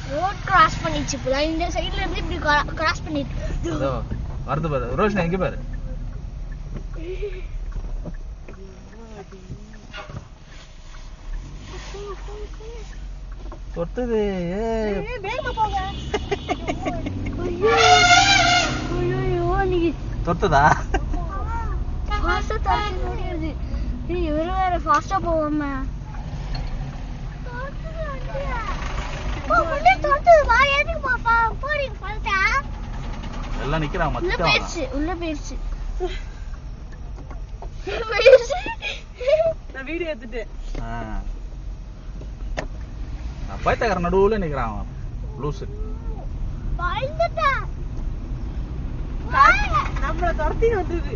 Road cross பண்ணிச்சு. இப்பதான் இந்த சைடுல இருந்து இப்படி கிராஸ் பண்ணிட்டு வருது பாரு. ரோஷன் எங்க பாரு. தொட்டுது. தொட்டுதா? இவரு வேற ஃபாஸ்டா போவாம எல்லாம் நிக்கிறான். உள்ள போயிருச்சு. நான் வீடியோ எடுத்துட்டேன். பைத்தக்கார நடுவுல நிக்கிறான் லூசு. நம்மள துரத்தி வந்தது.